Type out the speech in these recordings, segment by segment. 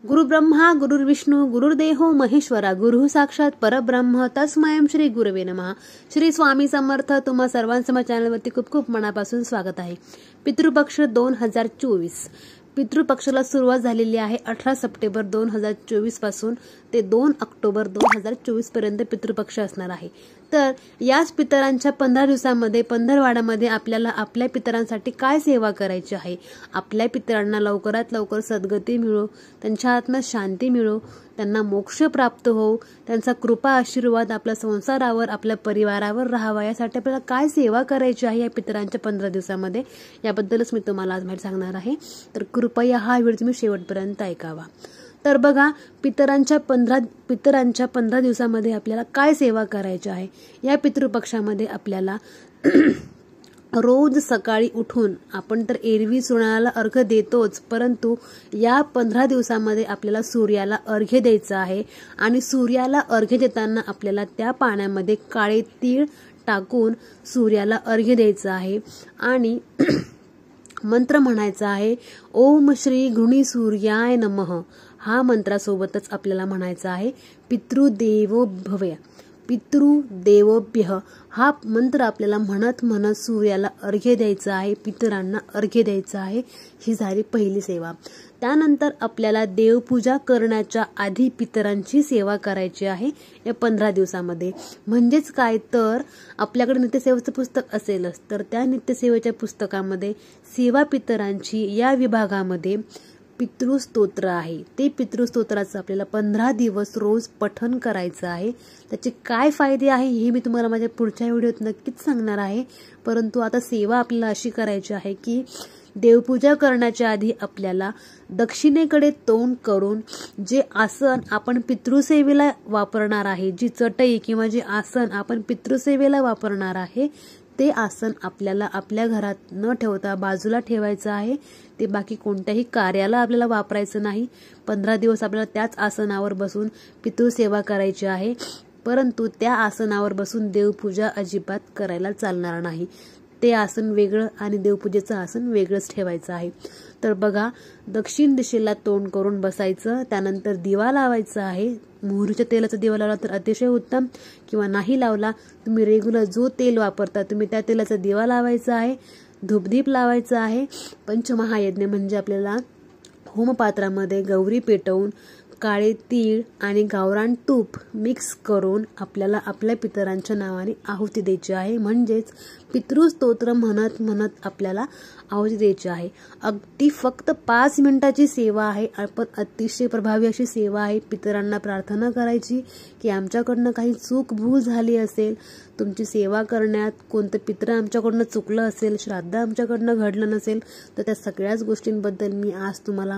गुरुब्रह्मा गुरुर्विष्णू गुरुर्देहो महेश्वरा गुरु साक्षात परब्रह्म तस्मै श्री गुरवे नमः। श्री स्वामी समर्थ। तुम्हा सर्वांचं माझ्या चॅनलवरती खूप खूप मनापासून स्वागत आहे। पितृपक्ष 2024 पितृपक्षाला सुरुवात झालेली आहे 18 सप्टेंबर 2024 पासून ते 2 ऑक्टोबर 2024 पर्यंत पितृपक्ष असणार आहे। तर याच पितरांच्या 15 दिवसांमध्ये पंधरवाड्यामध्ये आपल्याला आपल्या पितरांसाठी काय सेवा करायची आहे, आपल्या पितरांना लवकरात लवकर सद्गती मिळो, त्यांच्या आत्म्यात शांती मिळो, त्यांना मोक्ष प्राप्त हो, त्यांचा कृपा आशीर्वाद आपल्या संसारावर आपल्या परिवारावर राहावा, यासाठी आपल्याला काय सेवा करायची आहे या पितरांच्या 15 दिवसांमध्ये, याबद्दलच मी तुम्हाला आज माहिती सांगणार आहे। तर कृपया हा व्हिडिओ तुम्ही शेवटपर्यंत ऐकावा। तर बघा, पितरांच्या 15 दिवसामध्ये आपल्याला काय सेवा करायची आहे। या पितृपक्षामध्ये आपल्याला रोज सकाळी उठून आपण तर एरवी सूर्याला अर्घ्य देतोच, परंतु या 15 दिवसामध्ये आपल्याला सूर्याला अर्घ्य द्यायचं आहे। आणि सूर्याला अर्घ्य देताना आपल्याला त्या पाण्यामध्ये काळे तीळ टाकून सूर्याला अर्घ्य द्यायचं आहे आणि मंत्र म्हणायचा आहे, ओम श्री गृणी सूर्याय नमः। हा मंत्रासोबतच आपल्याला म्हणायचा आहे पितृदेवो भव, पितृदेवोभ्यः। हा मंत्र आपल्याला म्हणत म्हणत सूर्याला अर्घ्य द्यायचा आहे, पितरांना अर्घ्य द्यायचं आहे। ही झाली पहिली सेवा। त्यानंतर आपल्याला देवपूजा करण्याच्या आधी पितरांची सेवा करायची आहे या 15 दिवसामध्ये। म्हणजेच काय, तर आपल्याकडे नित्यसेवेचं पुस्तक असेलच तर त्या नित्यसेवेच्या पुस्तकामध्ये सेवा पितरांची या विभागामध्ये पितृस्तोत्र आहे। ते पितृस्तोत्राचं आपल्याला 15 दिवस रोज पठण करायचं आहे। त्याचे काय फायदे आहे हे मी तुम्हाला माझ्या पुढच्या व्हिडिओत नक्कीच सांगणार आहे। परंतु आता सेवा आपल्याला अशी करायची आहे की देवपूजा करण्याच्या आधी आपल्याला दक्षिणेकडे तोंड करून जे आसन आपण पितृसेवेला वापरणार आहे, जी चटई किंवा जे आसन आपण पितृसेवेला वापरणार आहे, ते आसन आपल्याला आपल्या घरात न ठेवता बाजूला ठेवायचं आहे। ते बाकी कोणत्याही कार्याला आपल्याला वापरायचं नाही। 15 दिवस आपल्याला त्याच आसनावर बसून पितृसेवा करायची आहे, परंतु त्या आसनावर बसून देवपूजा अजिबात करायला चालणार नाही। ते आसन वेगळं आणि देवपूजेचं आसन वेगळंच ठेवायचं आहे। तर बघा, दक्षिण दिशेला तोंड करून बसायचं, त्यानंतर दिवा लावायचा आहे। मोहरीच्या तेलाचा दिवा लावला तर अतिशय उत्तम, किंवा नाही लावला तुम्ही रेग्युलर जो तेल वापरता तुम्ही त्या तेलाचा दिवा लावायचा आहे, धूपदीप लावायचा आहे। पंचमहायज्ञ म्हणजे आपल्याला होमपात्रामध्ये गौरी पेटवून काळे तीळ आणि गावरान तूप मिक्स करून आपल्याला आपल्या पितरांच्या नावाने आहुती द्यायची आहे। म्हणजेच पितृस्तोत्र म्हणत म्हणत आपल्याला आहुती द्यायची आहे। अगदी फक्त 5 मिनिटाची सेवा आहे, पण अतिशय प्रभावी अशी सेवा आहे। पितरांना प्रार्थना करायची की आमच्याकडनं काही चूक भूल झाली असेल, तुमची सेवा करण्यात कोणतं पितर आमच्याकडनं चुकलं असेल, श्राद्ध आमच्याकडनं घडलं नसेल, तर त्या सगळ्याच गोष्टींबद्दल मी आज तुम्हाला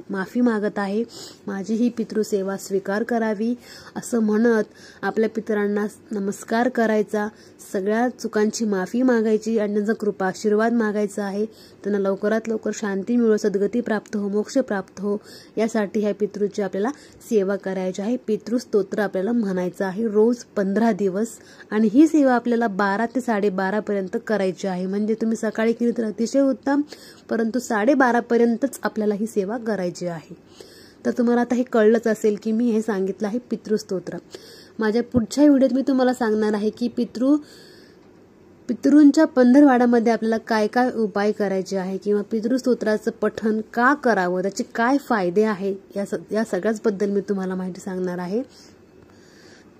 माफी मागत आहे। माझी ही पितृसेवा स्वीकार करावी असं म्हणत आपल्या पितरांना नमस्कार करायचा, सगळ्या चुकांची माफी मागायची आणि त्यांचा कृपा आशीर्वाद मागायचा आहे। त्यांना लवकरात लवकर शांती मिळो, सद्गती प्राप्त हो, मोक्ष प्राप्त हो, यासाठी ह्या पितृची आपल्याला सेवा करायची आहे। पितृस्तोत्र आपल्याला म्हणायचं आहे रोज 15 दिवस, आणि ही सेवा आपल्याला 12 ते 12:30 पर्यंत करायची आहे। म्हणजे तुम्ही सकाळी केली तर अतिशय उत्तम, परंतु 12:30 पर्यंतच आपल्याला ही सेवा करायची आहे। तर तुम्हाला आता हे कळलंच असेल की मी हे सांगितलं आहे पितृस्तोत्र। माझ्या पुढच्या व्हिडिओत मी तुम्हाला सांगणार आहे की पितृंच्या पंधरवाड्यामध्ये आपल्याला काय काय उपाय करायचे आहे, किंवा पितृस्तोत्राचं पठण का करावं, त्याचे काय फायदे आहे, या सगळ्याच बद्दल मी तुम्हाला माहिती सांगणार आहे।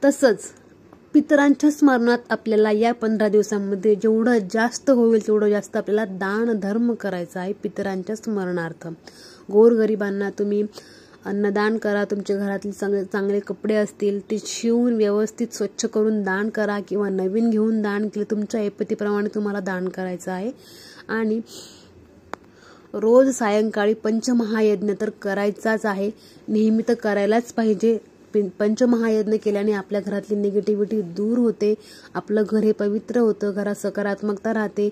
तसंच पितरांच्या स्मरणात आपल्याला या 15 दिवसांमध्ये जेवढं जास्त होईल तेवढं जास्त आपल्याला दान धर्म करायचा आहे पितरांच्या स्मरणार्थ। गोरगरिबांना तुम्ही अन्नदान करा, तुमच्या घरातील चांगले कपडे असतील ते शिवून व्यवस्थित स्वच्छ करून दान करा, किंवा नवीन घेऊन दान केले, तुमच्या ऐपतीप्रमाणे तुम्हाला दान करायचं आहे। आणि रोज सायंकाळी पंचमहायज्ञ तर करायचाच आहे, नेहमी तर करायलाच पाहिजे। पंचमहायज्ञ केल्याने आपल्या घरातली निगेटिव्हिटी दूर होते, आपलं घर हे पवित्र होतं, घरात सकारात्मकता राहते,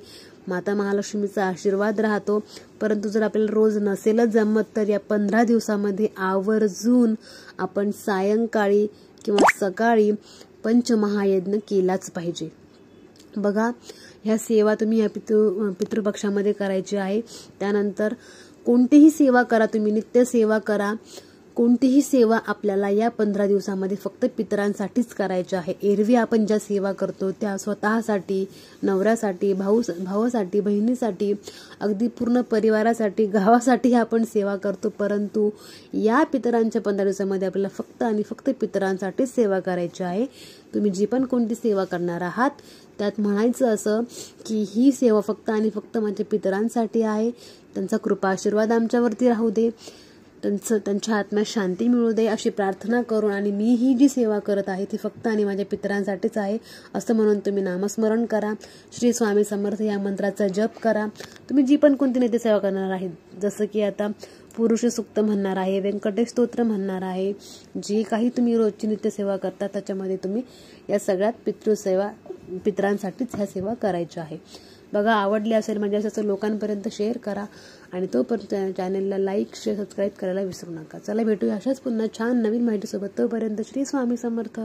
माता महालक्ष्मीचा आशीर्वाद राहतो। परंतु जर आपल्याला रोज नसेलच जमत तर या 15 दिवसामध्ये आवर्जून आपण सायंकाळी किंवा सकाळी पंचमहायज्ञ केलाच पाहिजे। बघा, ह्या सेवा तुम्ही या पितृपक्षामध्ये करायची आहे। त्यानंतर कोणतीही सेवा करा, तुम्ही नित्य सेवा करा, कोणतीही सेवा आपल्याला या 15 दिवसामध्ये फक्त पितरांसाठीच करायची आहे. एरवी आपण ज्या सेवा करतो त्या स्वतःसाठी, नवऱ्यासाठी, भावासाठी, बहिणीसाठी, अगदी पूर्ण परिवारासाठी, गावासाठी आपण सेवा करतो. परंतु या पितरांच्या 15 दिवसामध्ये आपल्याला फक्त आणि फक्त पितरांसाठीच सेवा करायची आहे. तुम्ही जी पण कोणती सेवा करणार आहात त्यात म्हणायचं असं की ही सेवा फक्त आणि फक्त माझ्या पितरांसाठी आहे. त्यांचा कृपा आशीर्वाद आमच्यावरती राहू दे, त्यांच्या आत्म्यात शांती मिळू दे अशी प्रार्थना करून, आणि मी ही जी सेवा करत आहे ती फक्त आणि माझ्या पितरांसाठीच आहे असं म्हणून तुम्ही नामस्मरण करा. श्री स्वामी समर्थ या मंत्राचा जप करा. तुम्ही जी पण कोणती नित्य सेवा करणार आहे, जसं की आता पुरुष सूक्त म्हणणार आहे, व्यंकटेश स्तोत्र म्हणणार आहे, जी काही तुम्ही रोजची नित्य सेवा करता त्याच्यामध्ये तुम्ही या सगळ्यात पितरांसाठीच ह्या सेवा करायच्या आहे. बघा, आवडली असेल म्हणजे असं लोकांपर्यंत शेअर करा आणि तोपर्यंत चॅनलला लाईक, शेअर, सबस्क्राईब करायला विसरू नका. चला भेटूया अशाच पुन्हा छान नवीन माहितीसोबत. तोपर्यंत श्री स्वामी समर्थ.